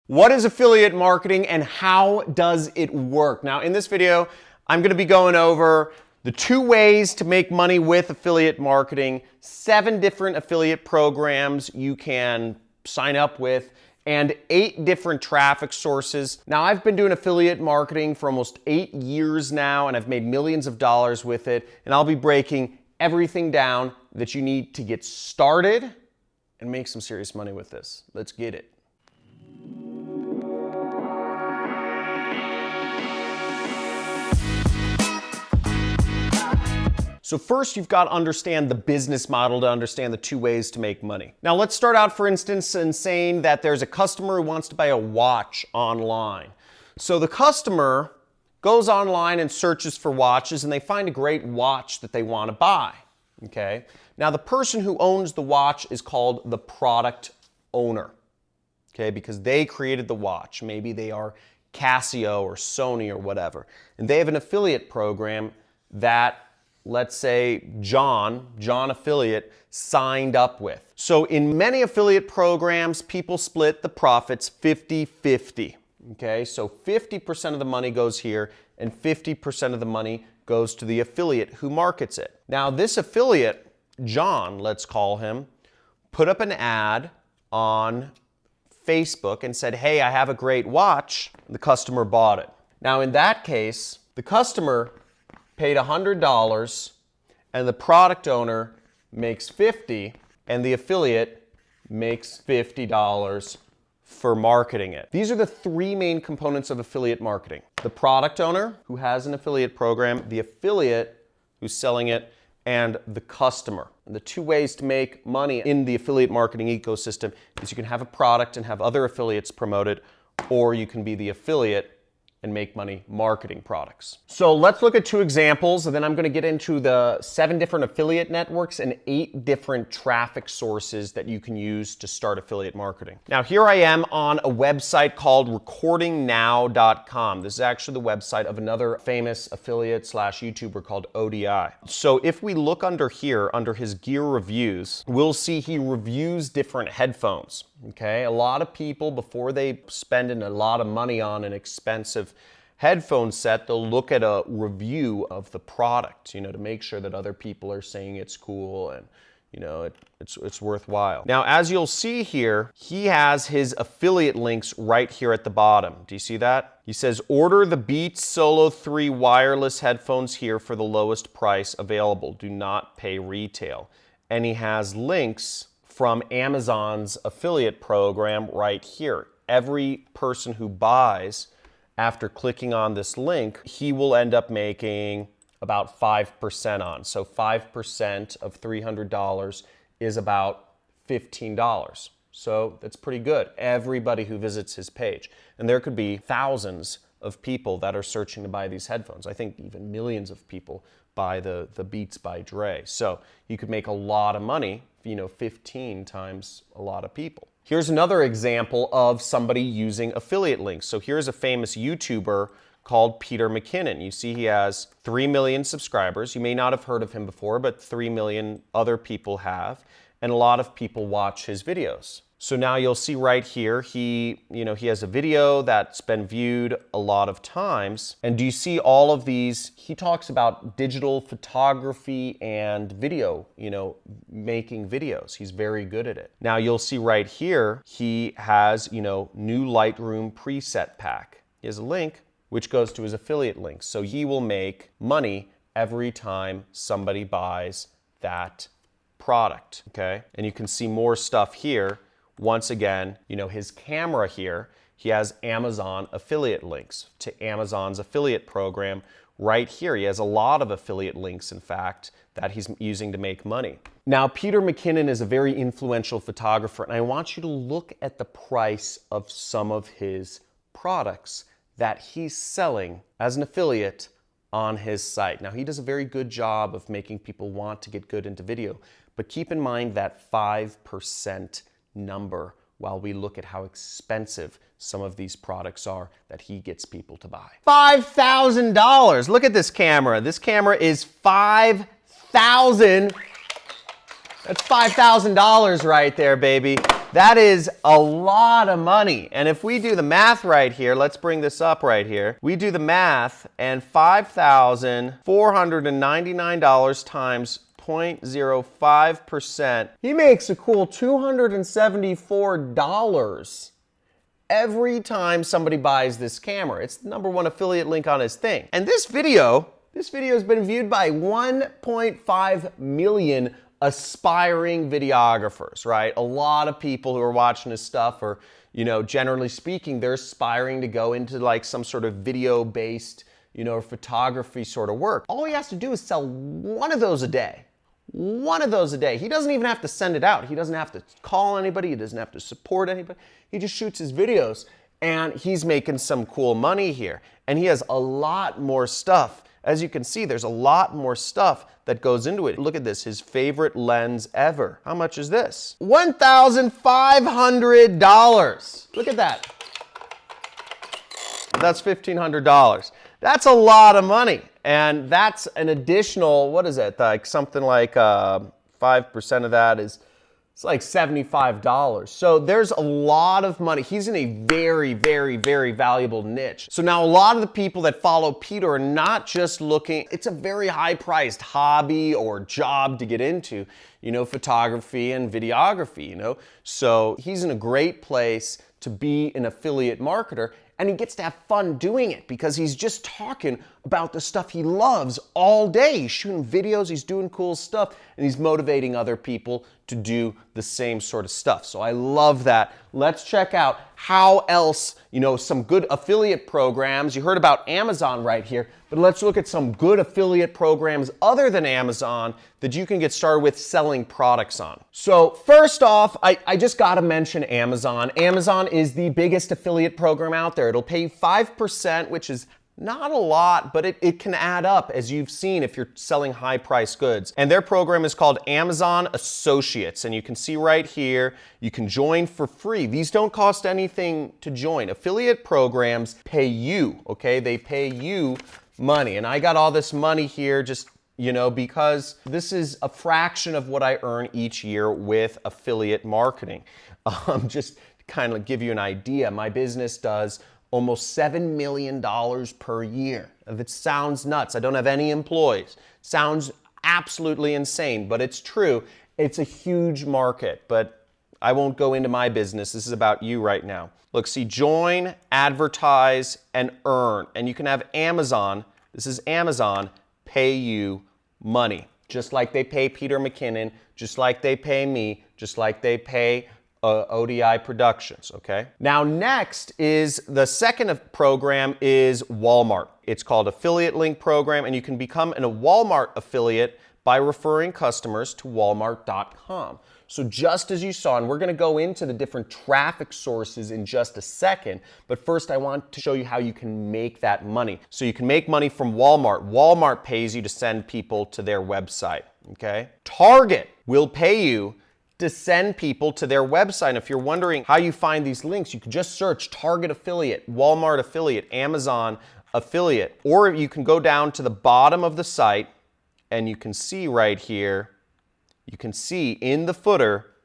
What is affiliate marketing and how does it work? Now, in this video, I'm going to be going over the 2 ways to make money with affiliate marketing, 7 different affiliate programs you can sign up with, and 8 different traffic sources. Now, I've been doing affiliate marketing for almost 8 years now, and I've made millions of dollars with it, and I'll be breaking everything down that you need to get started and make some serious money with this. Let's get it. So first, you've got to understand the business model to understand the 2 ways to make money. Now, let's start out, for instance, in saying that there's a customer who wants to buy a watch online. So the customer goes online and searches for watches, and they find a great watch that they want to buy. Okay? Now, the person who owns the watch is called the product owner. Okay? Because they created the watch. Maybe they are Casio or Sony or whatever. And they have an affiliate program that, let's say, John affiliate, signed up with. So in many affiliate programs, people split the profits 50-50. Okay, so 50% of the money goes here and 50% of the money goes to the affiliate who markets it. Now, this affiliate, John, let's call him, put up an ad on Facebook and said, hey, I have a great watch. The customer bought it. Now, in that case, the customer paid $100 and the product owner makes $50 and the affiliate makes $50 for marketing it. These are the 3 main components of affiliate marketing. The product owner who has an affiliate program, the affiliate who's selling it, and the customer. And the 2 ways to make money in the affiliate marketing ecosystem is you can have a product and have other affiliates promote it, or you can be the affiliate and make money marketing products. So let's look at 2 examples, and then I'm going to get into the 7 different affiliate networks and 8 different traffic sources that you can use to start affiliate marketing. Now, here I am on a website called recordingnow.com. This is actually the website of another famous affiliate / YouTuber called ODI. So if we look under here, under his gear reviews, we'll see he reviews different headphones. Okay, a lot of people, before they spend a lot of money on an expensive headphone set, they'll look at a review of the product, to make sure that other people are saying it's cool and, it's worthwhile. Now, as you'll see here, he has his affiliate links right here at the bottom. Do you see that? He says, order the Beats Solo 3 wireless headphones here for the lowest price available. Do not pay retail. And he has links from Amazon's affiliate program right here. Every person who buys after clicking on this link, he will end up making about 5% on. So 5% of $300 is about $15. So that's pretty good. Everybody who visits his page. And there could be thousands of people that are searching to buy these headphones. I think even millions of people buy the Beats by Dre. So you could make a lot of money, 15 times a lot of people. Here's another example of somebody using affiliate links. So here's a famous YouTuber called Peter McKinnon. You see he has 3 million subscribers. You may not have heard of him before, but 3 million other people have. And a lot of people watch his videos. So now you'll see right here, he has a video that's been viewed a lot of times. And do you see all of these? He talks about digital photography and video, making videos. He's very good at it. Now you'll see right here, he has, new Lightroom preset pack. He has a link which goes to his affiliate links. So he will make money every time somebody buys that product, okay? And you can see more stuff here. Once again, his camera here, he has Amazon affiliate links to Amazon's affiliate program right here. He has a lot of affiliate links, in fact, that he's using to make money. Now, Peter McKinnon is a very influential photographer, and I want you to look at the price of some of his products that he's selling as an affiliate on his site. Now, he does a very good job of making people want to get good into video, but keep in mind that 5% number while we look at how expensive some of these products are that he gets people to buy. $5,000. Look at this camera. This camera is $5,000. That's $5,000 right there, baby. That is a lot of money. And if we do the math right here, let's bring this up right here. We do the math, and $5,499 times 0.05%. He makes a cool $274 every time somebody buys this camera. It's the #1 affiliate link on his thing. And this video has been viewed by 1.5 million aspiring videographers, right? A lot of people who are watching this stuff are, generally speaking, they're aspiring to go into like some sort of video-based, photography sort of work. All he has to do is sell one of those a day. One of those a day. He doesn't even have to send it out. He doesn't have to call anybody. He doesn't have to support anybody. He just shoots his videos, and he's making some cool money here. And he has a lot more stuff. As you can see, there's a lot more stuff that goes into it. Look at this, his favorite lens ever. How much is this? $1,500. Look at that. That's $1,500. That's a lot of money. And that's an additional, what is it? Like something like 5% of that is, it's like $75. So there's a lot of money. He's in a very, very, very valuable niche. So now a lot of the people that follow Peter are not just looking, it's a very high-priced hobby or job to get into, photography and videography, So he's in a great place to be an affiliate marketer, and he gets to have fun doing it because he's just talking about the stuff he loves all day. He's shooting videos, he's doing cool stuff, and he's motivating other people to do the same sort of stuff. So I love that. Let's check out how else, some good affiliate programs. You heard about Amazon right here, but let's look at some good affiliate programs other than Amazon that you can get started with selling products on. So first off, I just gotta mention Amazon. Amazon is the biggest affiliate program out there. It'll pay you 5%, which is not a lot, but it can add up, as you've seen, if you're selling high-priced goods. And their program is called Amazon Associates. And you can see right here, you can join for free. These don't cost anything to join. Affiliate programs pay you, okay? They pay you money. And I got all this money here just, because this is a fraction of what I earn each year with affiliate marketing. Just to kind of give you an idea, my business does almost $7 million per year. If it sounds nuts, I don't have any employees. Sounds absolutely insane, but it's true. It's a huge market, but I won't go into my business. This is about you right now. Look, see, join, advertise, and earn. And you can have Amazon, this is Amazon, pay you money. Just like they pay Peter McKinnon, just like they pay me, just like they pay ODI Productions, okay? Now next is the second program is Walmart. It's called Affiliate Link Program, and you can become a Walmart affiliate by referring customers to walmart.com. So just as you saw, and we're gonna go into the different traffic sources in just a second, but first I want to show you how you can make that money. So you can make money from Walmart. Walmart pays you to send people to their website, okay? Target will pay you to send people to their website. And if you're wondering how you find these links, you can just search Target affiliate, Walmart affiliate, Amazon affiliate, or you can go down to the bottom of the site and you can see right here, you can see in the footer,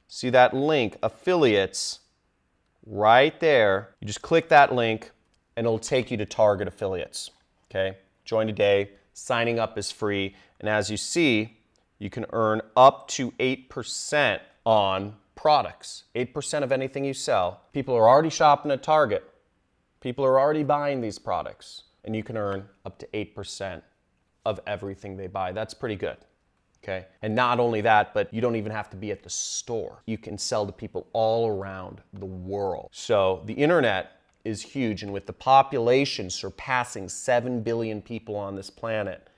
see that link, affiliates, right there. You just click that link and it'll take you to Target affiliates, okay? Join today, signing up is free, and as you see, you can earn up to 8% on products. 8% of anything you sell. People are already shopping at Target. People are already buying these products. And you can earn up to 8% of everything they buy. That's pretty good, okay? And not only that, but you don't even have to be at the store. You can sell to people all around the world. So the internet is huge, and with the population surpassing 7 billion people on this planet,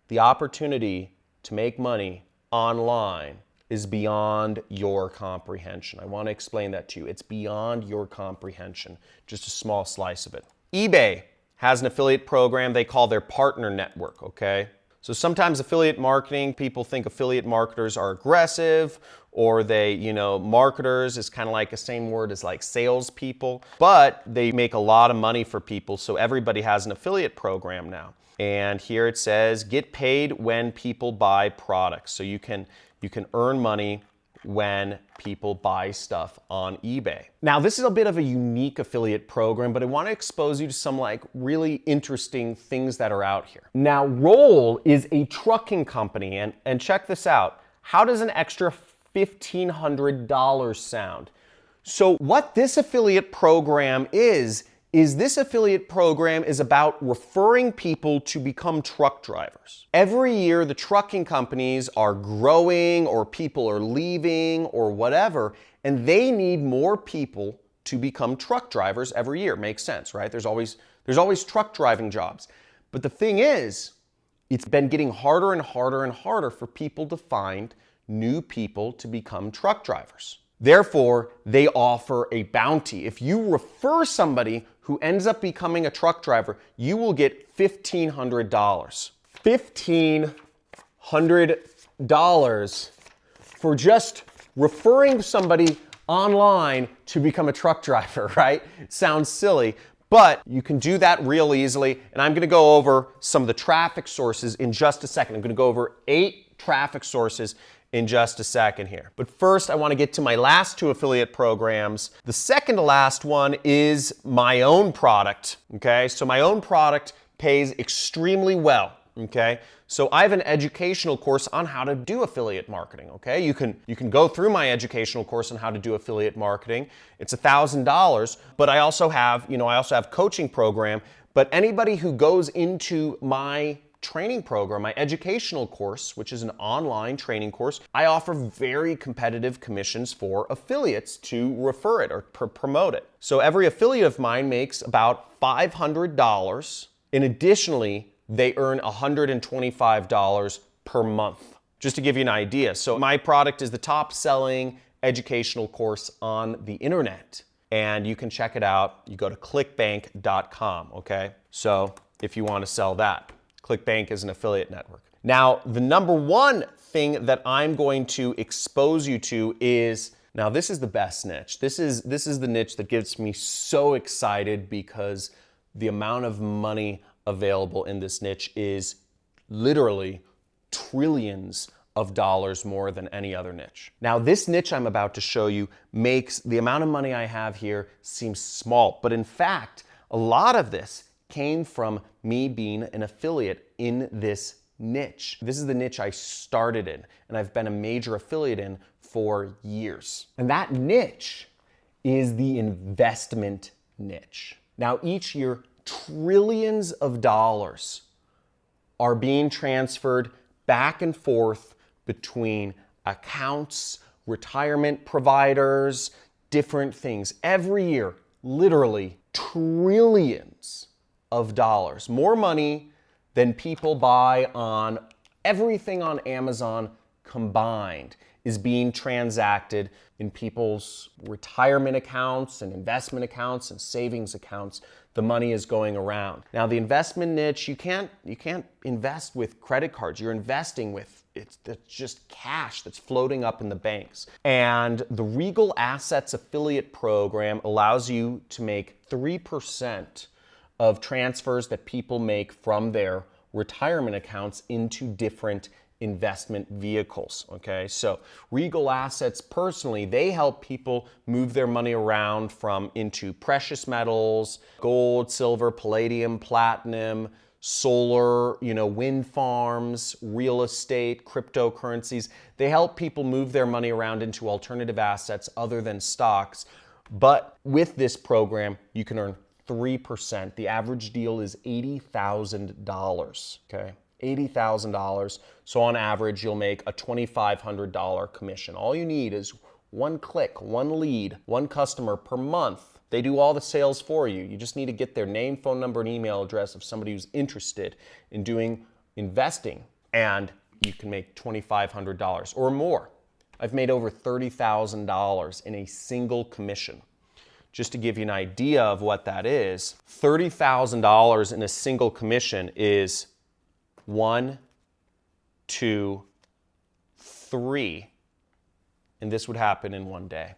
the opportunity to make money online is beyond your comprehension. I want to explain that to you. It's beyond your comprehension, just a small slice of it. eBay has an affiliate program they call their partner network, okay? So sometimes affiliate marketing, people think affiliate marketers are aggressive, or they, marketers is kind of like the same word as like salespeople, but they make a lot of money for people, so everybody has an affiliate program now. And here it says, get paid when people buy products. So you can earn money when people buy stuff on eBay. Now, this is a bit of a unique affiliate program, but I want to expose you to some like really interesting things that are out here. Now, Roll is a trucking company, and check this out. How does an extra $1,500 sound? So what this affiliate program is this affiliate program is about referring people to become truck drivers. Every year, the trucking companies are growing, or people are leaving, or whatever, and they need more people to become truck drivers every year. Makes sense, right? There's always truck driving jobs. But the thing is, it's been getting harder and harder and harder for people to find new people to become truck drivers. Therefore, they offer a bounty. If you refer somebody who ends up becoming a truck driver, you will get $1,500. $1,500 for just referring somebody online to become a truck driver, right? Sounds silly, but you can do that real easily. And I'm gonna go over some of the traffic sources in just a second. I'm gonna go over 8 traffic sources in just a second here. But first, I want to get to my last 2 affiliate programs. The second to last one is my own product, okay? So my own product pays extremely well, okay? So I have an educational course on how to do affiliate marketing, okay? You can go through my educational course on how to do affiliate marketing. It's $1,000, but I also have coaching program, but anybody who goes into my training program, my educational course, which is an online training course, I offer very competitive commissions for affiliates to refer it or promote it. So every affiliate of mine makes about $500, and additionally, they earn $125 per month. Just to give you an idea. So my product is the top selling educational course on the internet, and you can check it out. You go to clickbank.com, okay? So if you want to sell that. ClickBank is an affiliate network. Now, the number one thing that I'm going to expose you to is, now this is the best niche. This is the niche that gets me so excited because the amount of money available in this niche is literally trillions of dollars more than any other niche. Now, this niche I'm about to show you makes the amount of money I have here seem small, but in fact, a lot of this came from me being an affiliate in this niche. This is the niche I started in, and I've been a major affiliate in for years. And that niche is the investment niche. Now, each year, trillions of dollars are being transferred back and forth between accounts, retirement providers, different things. Every year, literally trillions of dollars, more money than people buy on everything on Amazon combined is being transacted in people's retirement accounts and investment accounts and savings accounts. The money is going around. Now, the investment niche, you can't invest with credit cards. You're investing with it's just cash that's floating up in the banks. And the Regal Assets affiliate program allows you to make 3% of transfers that people make from their retirement accounts into different investment vehicles, okay? So Regal Assets personally, they help people move their money around into precious metals, gold, silver, palladium, platinum, solar, wind farms, real estate, cryptocurrencies. They help people move their money around into alternative assets other than stocks. But with this program, you can earn 3%. The average deal is $80,000, okay? $80,000. So on average, you'll make a $2,500 commission. All you need is one click, one lead, one customer per month. They do all the sales for you. You just need to get their name, phone number, and email address of somebody who's interested in doing investing, and you can make $2,500 or more. I've made over $30,000 in a single commission. Just to give you an idea of what that is, $30,000 in a single commission is 1, 2, 3, and this would happen in one day,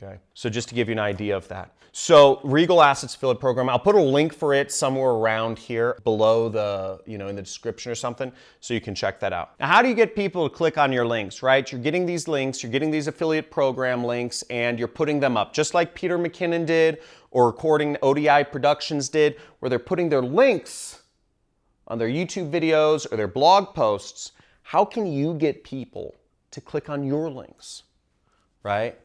Okay, so just to give you an idea of that. So Regal Assets Affiliate Program, I'll put a link for it somewhere around here below the, in the description or something, so you can check that out. Now, how do you get people to click on your links, right? You're getting these links, you're getting these affiliate program links, and you're putting them up, just like Peter McKinnon did, or Recording ODI Productions did, where they're putting their links on their YouTube videos or their blog posts. How can you get people to click on your links, right?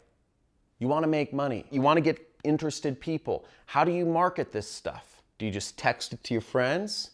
You want to make money. You want to get interested people. How do you market this stuff? Do you just text it to your friends?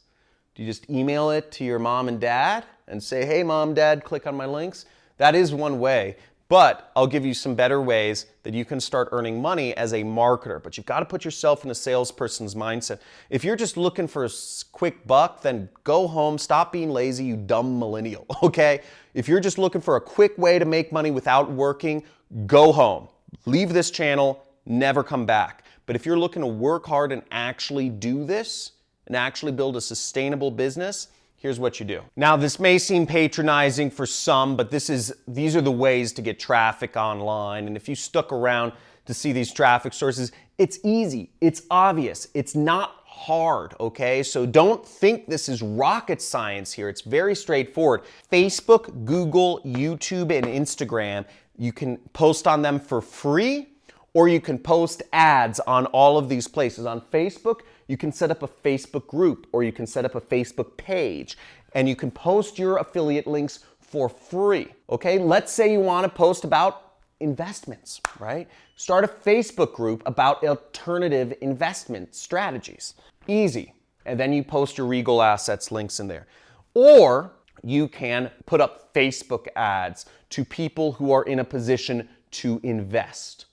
Do you just email it to your mom and dad and say, hey, mom, dad, click on my links? That is one way, but I'll give you some better ways that you can start earning money as a marketer. But you've got to put yourself in a salesperson's mindset. If you're just looking for a quick buck, then go home, stop being lazy, you dumb millennial, okay? If you're just looking for a quick way to make money without working, go home. Leave this channel, never come back. But if you're looking to work hard and actually do this, and actually build a sustainable business, here's what you do. Now, this may seem patronizing for some, but these are the ways to get traffic online. And if you stuck around to see these traffic sources, it's easy, it's obvious, it's not hard, okay? So don't think this is rocket science here. It's very straightforward. Facebook, Google, YouTube, and Instagram, you can post on them for free, or you can post ads on all of these places. On Facebook, you can set up a Facebook group, or you can set up a Facebook page, and you can post your affiliate links for free, okay? Let's say you want to post about investments, right? Start a Facebook group about alternative investment strategies. Easy. And then you post your Regal Assets links in there. Or you can put up Facebook ads to people who are in a position to invest.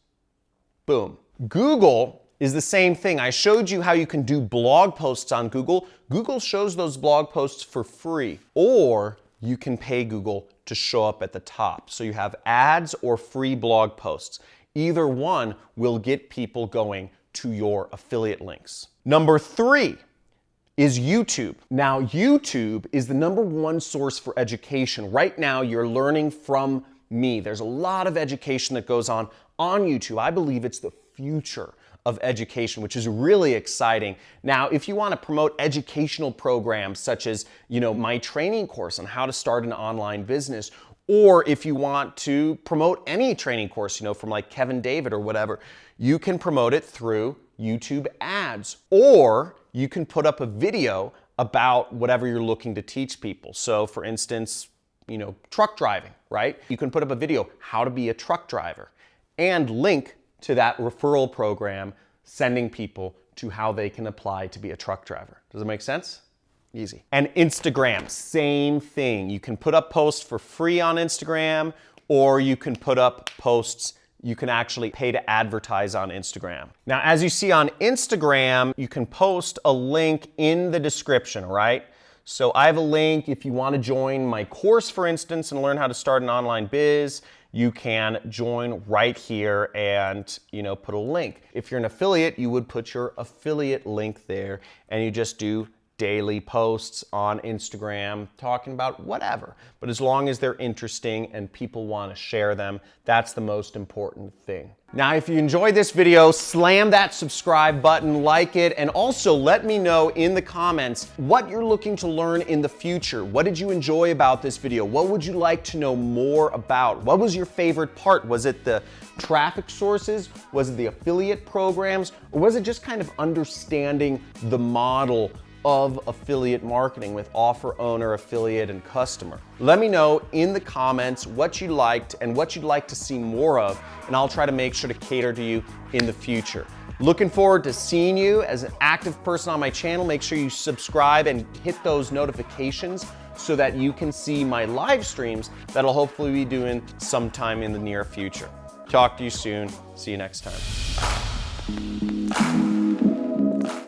Boom. Google is the same thing. I showed you how you can do blog posts on Google. Google shows those blog posts for free, or you can pay Google to show up at the top. So you have ads or free blog posts. Either one will get people going to your affiliate links. Number 3 is YouTube. Now, YouTube is the #1 source for education. Right now, you're learning from me. There's a lot of education that goes on YouTube. I believe it's the future of education, which is really exciting. Now, if you want to promote educational programs such as, my training course on how to start an online business, or if you want to promote any training course, from like Kevin David or whatever, you can promote it through YouTube ads, or you can put up a video about whatever you're looking to teach people. So for instance, truck driving, right? You can put up a video, how to be a truck driver, and link to that referral program, sending people to how they can apply to be a truck driver. Does it make sense? Easy. And Instagram, same thing. You can put up posts for free on Instagram, or you can put up posts you can actually pay to advertise on Instagram. Now, as you see on Instagram, you can post a link in the description, right? So I have a link. If you want to join my course, for instance, and learn how to start an online biz, you can join right here and, put a link. If you're an affiliate, you would put your affiliate link there, and you just do daily posts on Instagram talking about whatever. But as long as they're interesting and people want to share them, that's the most important thing. Now, if you enjoyed this video, slam that subscribe button, like it, and also let me know in the comments what you're looking to learn in the future. What did you enjoy about this video? What would you like to know more about? What was your favorite part? Was it the traffic sources? Was it the affiliate programs? Or was it just kind of understanding the model of affiliate marketing with offer, owner, affiliate, and customer? Let me know in the comments what you liked and what you'd like to see more of, and I'll try to make sure to cater to you in the future. Looking forward to seeing you as an active person on my channel. Make sure you subscribe and hit those notifications so that you can see my live streams that I'll hopefully be doing sometime in the near future. Talk to you soon. See you next time.